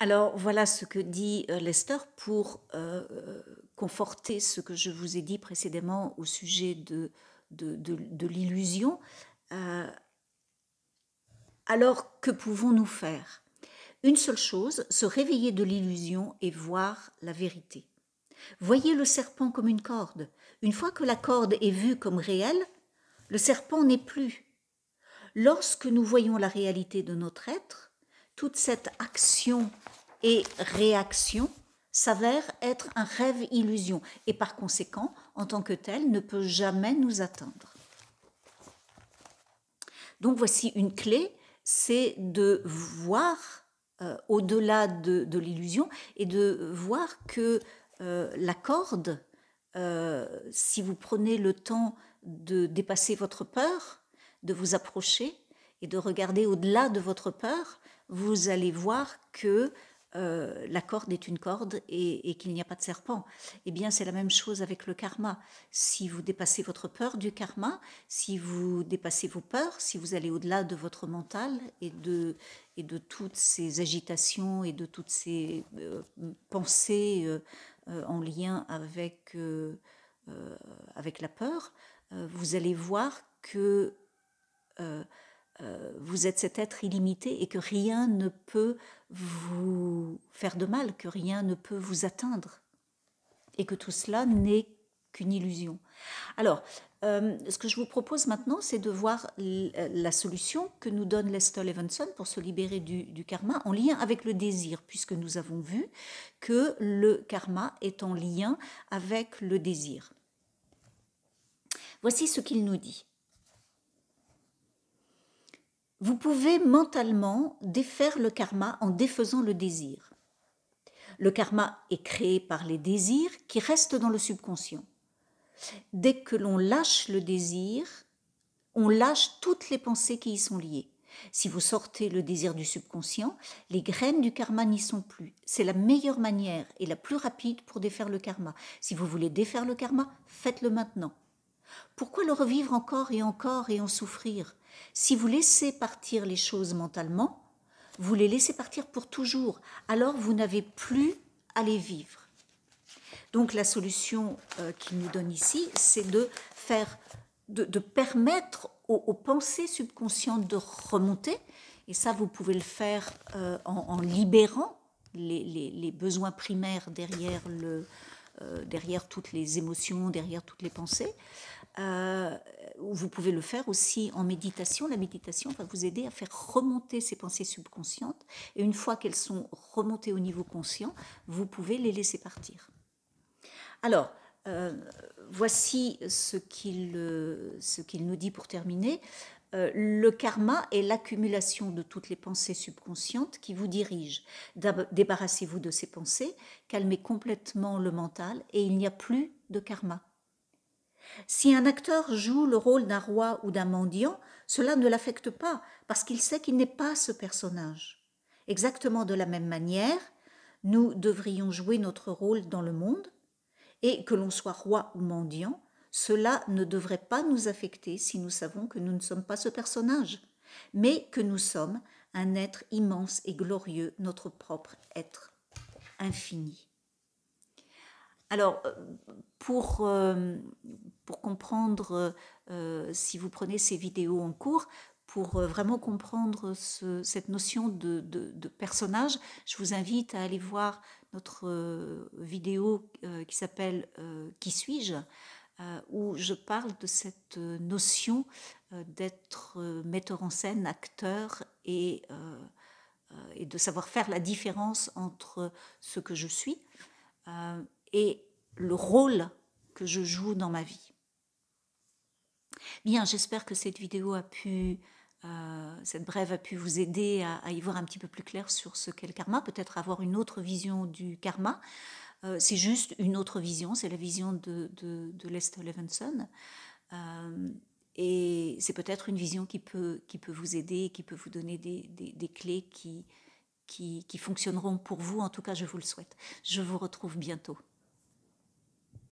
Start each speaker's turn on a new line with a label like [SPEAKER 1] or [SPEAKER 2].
[SPEAKER 1] Alors voilà ce que dit Lester pour conforter ce que je vous ai dit précédemment au sujet de l'illusion. Alors que pouvons-nous faire? Une seule chose, se réveiller de l'illusion et voir la vérité. Voyez le serpent comme une corde. Une fois que la corde est vue comme réelle, le serpent n'est plus. Lorsque nous voyons la réalité de notre être, toute cette action et réaction s'avère être un rêve illusion et par conséquent, en tant que tel, ne peut jamais nous atteindre. Donc voici une clé, c'est de voir au-delà de l'illusion et de voir que la corde, si vous prenez le temps de dépasser votre peur, de vous approcher et de regarder au-delà de votre peur, vous allez voir que la corde est une corde et qu'il n'y a pas de serpent. Eh bien, c'est la même chose avec le karma. Si vous dépassez votre peur du karma, si vous dépassez vos peurs, si vous allez au-delà de votre mental et de toutes ces agitations et de toutes ces pensées en lien avec la peur, vous allez voir que vous êtes cet être illimité et que rien ne peut vous faire de mal, que rien ne peut vous atteindre et que tout cela n'est qu'une illusion. Alors, ce que je vous propose maintenant, c'est de voir la solution que nous donne Lester Levinson pour se libérer du karma en lien avec le désir, puisque nous avons vu que le karma est en lien avec le désir. Voici ce qu'il nous dit. Vous pouvez mentalement défaire le karma en défaisant le désir. Le karma est créé par les désirs qui restent dans le subconscient. Dès que l'on lâche le désir, on lâche toutes les pensées qui y sont liées. Si vous sortez le désir du subconscient, les graines du karma n'y sont plus. C'est la meilleure manière et la plus rapide pour défaire le karma. Si vous voulez défaire le karma, faites-le maintenant. Pourquoi le revivre encore et encore et en souffrir? Si vous laissez partir les choses mentalement, vous les laissez partir pour toujours. Alors vous n'avez plus à les vivre. Donc la solution qu'il nous donne ici, c'est de permettre aux pensées subconscientes de remonter. Et ça, vous pouvez le faire en libérant les besoins primaires derrière toutes les émotions, derrière toutes les pensées. Vous pouvez le faire aussi en méditation. La méditation va vous aider à faire remonter ces pensées subconscientes. Et une fois qu'elles sont remontées au niveau conscient, vous pouvez les laisser partir. Alors, voici ce qu'il nous dit pour terminer. Le karma est l'accumulation de toutes les pensées subconscientes qui vous dirigent. Débarrassez-vous de ces pensées, calmez complètement le mental et il n'y a plus de karma. Si un acteur joue le rôle d'un roi ou d'un mendiant, cela ne l'affecte pas parce qu'il sait qu'il n'est pas ce personnage. Exactement de la même manière, nous devrions jouer notre rôle dans le monde et que l'on soit roi ou mendiant, cela ne devrait pas nous affecter si nous savons que nous ne sommes pas ce personnage, mais que nous sommes un être immense et glorieux, notre propre être infini. Alors, pour comprendre, si vous prenez ces vidéos en cours, pour vraiment comprendre cette notion de personnage, je vous invite à aller voir notre vidéo qui s'appelle « Qui suis-je ?», où je parle de cette notion d'être metteur en scène, acteur et de savoir faire la différence entre ce que je suis et le rôle que je joue dans ma vie. Bien, j'espère que cette vidéo cette brève a pu vous aider à y voir un petit peu plus clair sur ce qu'est le karma, peut-être avoir une autre vision du karma. C'est juste une autre vision, c'est la vision de Lester Levinson. Et c'est peut-être une vision qui peut vous aider, qui peut vous donner des clés qui fonctionneront pour vous. En tout cas, je vous le souhaite. Je vous retrouve bientôt.